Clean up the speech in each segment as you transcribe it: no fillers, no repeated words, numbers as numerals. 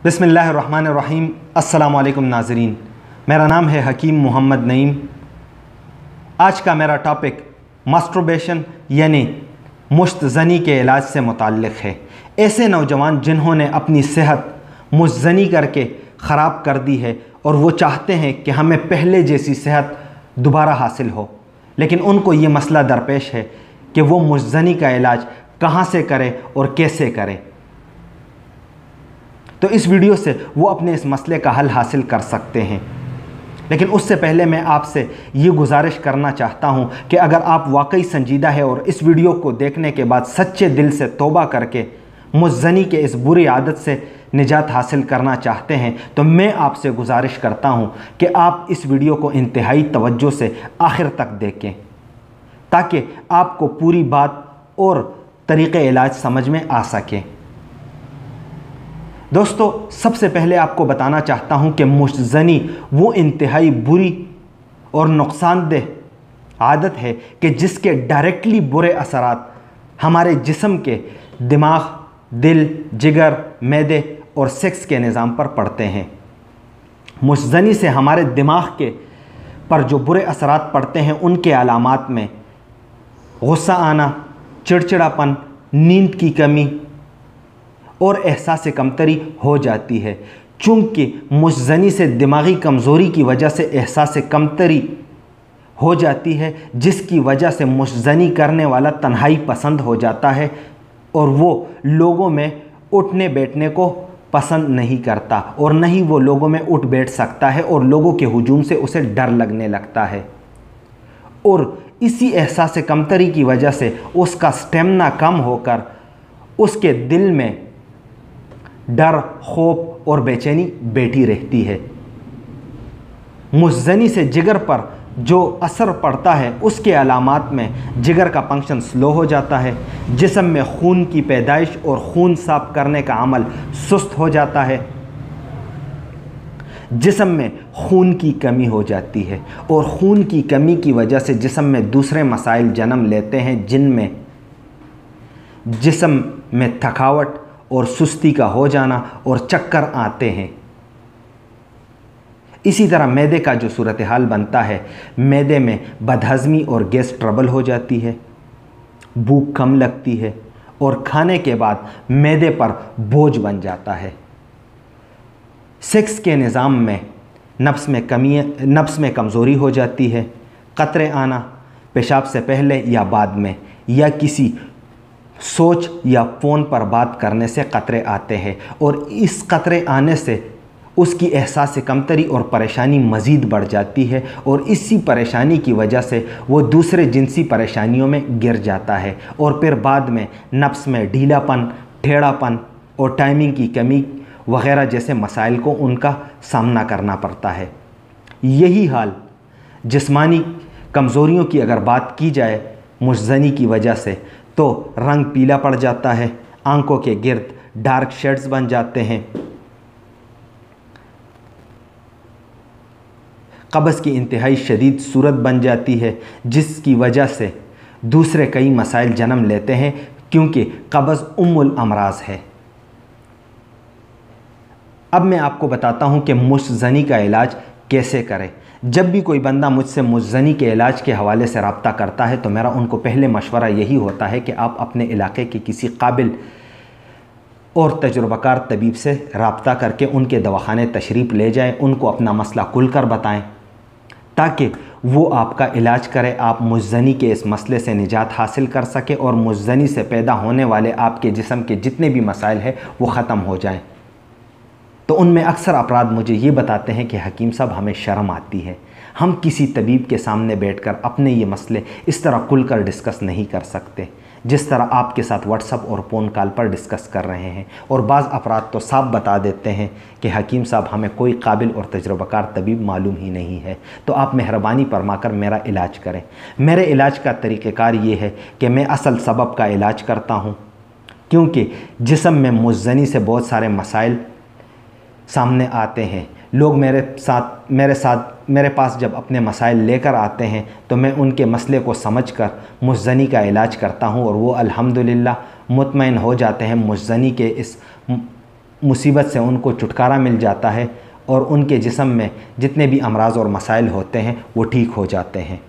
बिस्मिल्लाहिर्रहमानिर्रहीम। अस्सलामु अलैकुम नाज़रीन, मेरा नाम है हकीम मोहम्मद नईम। आज का मेरा टॉपिक मास्टरबेशन यानी मुश्तज़नी के इलाज से मुताल्लिक़ है। ऐसे नौजवान जिन्होंने अपनी सेहत मुश्तज़नी करके ख़राब कर दी है और वो चाहते हैं कि हमें पहले जैसी सेहत दोबारा हासिल हो, लेकिन उनको ये मसला दरपेश है कि वो मुश्तज़नी का इलाज कहाँ से करें और कैसे करें। तो इस वीडियो से वो अपने इस मसले का हल हासिल कर सकते हैं। लेकिन उससे पहले मैं आपसे ये गुजारिश करना चाहता हूँ कि अगर आप वाकई संजीदा है और इस वीडियो को देखने के बाद सच्चे दिल से तौबा करके मुश्तज़नी के इस बुरी आदत से निजात हासिल करना चाहते हैं, तो मैं आपसे गुजारिश करता हूँ कि आप इस वीडियो को इंतहाई तवज्जो से आखिर तक देखें, ताकि आपको पूरी बात और तरीक़े इलाज समझ में आ सके। दोस्तों, सबसे पहले आपको बताना चाहता हूं कि मुश्तज़नी वो इंतहाई बुरी और नुकसानदेह आदत है कि जिसके डायरेक्टली बुरे असरात हमारे जिस्म के दिमाग, दिल, जिगर, मैदे और सेक्स के निज़ाम पर पड़ते हैं। मुश्तज़नी से हमारे दिमाग के पर जो बुरे असरात पड़ते हैं, उनके अलामात में गुस्सा आना, चिड़चिड़ापन, नींद की कमी और एहसास कमतरी हो जाती है। चूँकि मुश्तज़नी से दिमागी कमज़ोरी की वजह से एहसास कमतरी हो जाती है, जिसकी वजह से मुश्तज़नी करने वाला तन्हाई पसंद हो जाता है और वो लोगों में उठने बैठने को पसंद नहीं करता और न ही वो लोगों में उठ बैठ सकता है और लोगों के हुजूम से उसे डर लगने लगता है। और इसी एहसास कमतरी की वजह से उसका स्टेमिना कम होकर उसके दिल में डर, खौफ और बेचैनी बैठी रहती है। मुश्तज़नी से जिगर पर जो असर पड़ता है, उसके अलामात में जिगर का फंक्शन स्लो हो जाता है, जिस्म में खून की पैदाइश और खून साफ करने का अमल सुस्त हो जाता है, जिस्म में खून की कमी हो जाती है और खून की कमी की वजह से जिस्म में दूसरे मसाइल जन्म लेते हैं, जिनमें जिस्म में थकावट और सुस्ती का हो जाना और चक्कर आते हैं। इसी तरह मैदे का जो सूरत हाल बनता है, मैदे में बदहज़मी और गैस ट्रबल हो जाती है, भूख कम लगती है और खाने के बाद मैदे पर बोझ बन जाता है। सेक्स के निज़ाम में नफ्स में कमज़ोरी हो जाती है, क़तरे आना पेशाब से पहले या बाद में, या किसी सोच या फ़ोन पर बात करने से क़तरे आते हैं और इस क़तरे आने से उसकी एहसास कमतरी और परेशानी मज़ीद बढ़ जाती है और इसी परेशानी की वजह से वो दूसरे जिनसी परेशानियों में गिर जाता है और फिर बाद में नफ्स में ढीलापन, टेढ़ापन और टाइमिंग की कमी वग़ैरह जैसे मसाइल को उनका सामना करना पड़ता है। यही हाल जिस्मानी कमज़ोरियों की अगर बात की जाए मुश्तज़नी की वजह से, तो रंग पीला पड़ जाता है, आंखों के गिर्द डार्क शेड्स बन जाते हैं, कब्ज़ की इंतहाई शदीद सूरत बन जाती है, जिसकी वजह से दूसरे कई मसाइल जन्म लेते हैं, क्योंकि कब्ज़ उम्मुल अमराज है। अब मैं आपको बताता हूं कि मुश्तज़नी का इलाज कैसे करें। जब भी कोई बंदा मुझसे मुश्तज़नी के इलाज के हवाले से रब्ता करता है, तो मेरा उनको पहले मशवरा यही होता है कि आप अपने इलाके के किसी काबिल और तजुर्बाकार तबीब से रब्ता करके उनके दवाखाने तशरीफ़ ले जाएं, उनको अपना मसला खुलकर बताएं, ताकि वो आपका इलाज करें, आप मुश्तज़नी के इस मसले से निजात हासिल कर सकें और मुश्तज़नी से पैदा होने वाले आपके जिस्म के जितने भी मसाइल हैं वो ख़त्म हो जाएं। तो उनमें अक्सर अफराद मुझे ये बताते हैं कि हकीम साहब, हमें शर्म आती है, हम किसी तबीब के सामने बैठकर अपने ये मसले इस तरह खुलकर डिस्कस नहीं कर सकते जिस तरह आपके साथ व्हाट्सअप और फ़ोन कॉल पर डिस्कस कर रहे हैं। और बाज़ अफराद तो साफ बता देते हैं कि हकीम साहब, हमें कोई काबिल और तजुर्बाकार तबीब मालूम ही नहीं है, तो आप मेहरबानी फरमाकर मेरा इलाज करें। मेरे इलाज का तरीक़ेकार ये है कि मैं असल सबब का इलाज करता हूँ, क्योंकि जिस्म में मुश्तज़नी से बहुत सारे मसाइल सामने आते हैं। लोग मेरे पास जब अपने मसाइल लेकर आते हैं, तो मैं उनके मसले को समझकर मुश्तज़नी का इलाज करता हूं और वो अल्हम्दुलिल्लाह मुतमईन हो जाते हैं मुश्तज़नी के इस मुसीबत से उनको छुटकारा मिल जाता है और उनके जिस्म में जितने भी अमराज और मसाइल होते हैं वो ठीक हो जाते हैं।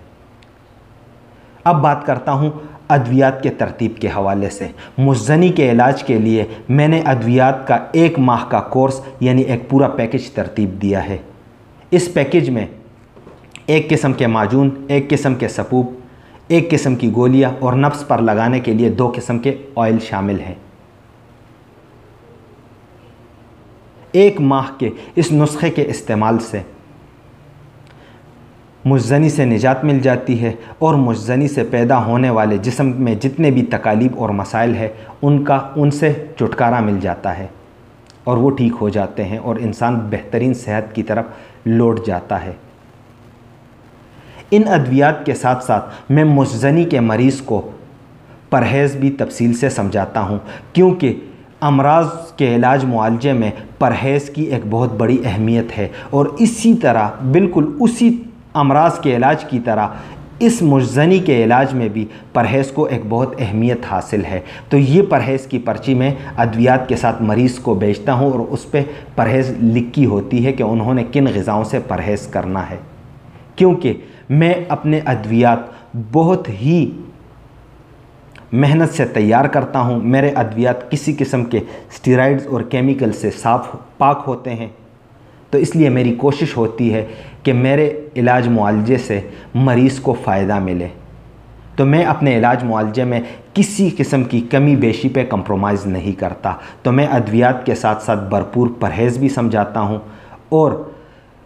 अब बात करता हूँ अद्वियात के तरतीब के हवाले से। मुज़्ज़नी के इलाज के लिए मैंने अद्वियात का 1 माह का कोर्स यानी एक पूरा पैकेज तरतीब दिया है। इस पैकेज में 1 किस्म के माजून, 1 किस्म के सपूब, 1 किस्म की गोलियां और नफ्स पर लगाने के लिए 2 किस्म के ऑयल शामिल हैं। 1 माह के इस नुस्खे के इस्तेमाल से मुज़्ज़नी से निजात मिल जाती है और मुज़्ज़नी से पैदा होने वाले जिस्म में जितने भी तकालीफ और मसाइल है उनसे छुटकारा मिल जाता है और वो ठीक हो जाते हैं और इंसान बेहतरीन सेहत की तरफ लौट जाता है। इन अद्वियात के साथ साथ मैं मुज़्ज़नी के मरीज़ को परहेज़ भी तफसील से समझाता हूँ, क्योंकि अमराज के इलाज मुआलजे में परहेज़ की एक बहुत बड़ी अहमियत है और इसी तरह बिल्कुल उसी अमराज के इलाज की तरह इस मुज़्ज़नी के इलाज में भी परहेज़ को एक बहुत अहमियत हासिल है। तो ये परहेज़ की पर्ची मैं अद्वियात के साथ मरीज़ को बेचता हूँ और उस पर परहेज़ लिखी होती है कि उन्होंने किन ग़िज़ाओं से परहेज़ करना है, क्योंकि मैं अपने अद्वियात बहुत ही मेहनत से तैयार करता हूँ। मेरे अद्वियात किसी किस्म के स्टेरॉइड्स और केमिकल से साफ़ पाक होते हैं, तो इसलिए मेरी कोशिश होती है कि मेरे इलाज मुआलजे से मरीज़ को फ़ायदा मिले। तो मैं अपने इलाज मुआलजे में किसी किस्म की कमी बेशी पे कंप्रोमाइज़ नहीं करता। तो मैं अद्वियात के साथ साथ भरपूर परहेज़ भी समझाता हूँ और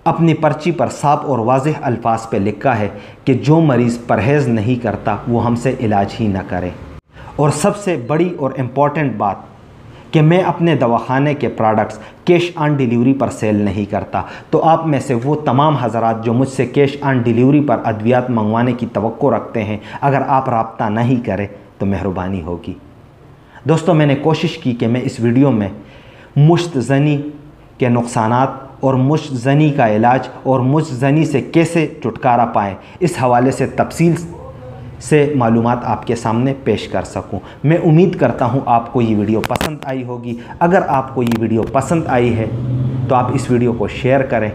अपनी पर्ची पर साफ और वाज़ेह अल्फाज पे लिखा है कि जो मरीज़ परहेज़ नहीं करता वो हमसे इलाज ही ना करे। और सबसे बड़ी और इम्पॉर्टेंट बात कि मैं अपने दवाखाने के प्रोडक्ट्स कैश ऑन डिलीवरी पर सेल नहीं करता। तो आप में से वो तमाम हज़रात जो मुझसे कैश ऑन डिलीवरी पर अद्वियात मंगवाने की तवक्को रखते हैं, अगर आप राब्ता नहीं करें तो मेहरबानी होगी। दोस्तों, मैंने कोशिश की कि मैं इस वीडियो में मुश्तज़नी के नुक़सानात और मुश्तज़नी का इलाज और मुश्तज़नी से कैसे छुटकारा पाएँ इस हवाले से तफसील से मालूमात आपके सामने पेश कर सकूं। मैं उम्मीद करता हूं आपको ये वीडियो पसंद आई होगी। अगर आपको ये वीडियो पसंद आई है तो आप इस वीडियो को शेयर करें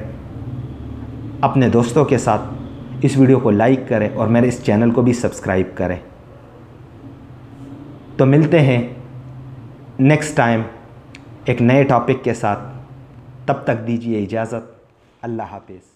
अपने दोस्तों के साथ, इस वीडियो को लाइक करें और मेरे इस चैनल को भी सब्सक्राइब करें। तो मिलते हैं नेक्स्ट टाइम एक नए टॉपिक के साथ। तब तक दीजिए इजाज़त। अल्लाह हाफ़िज़।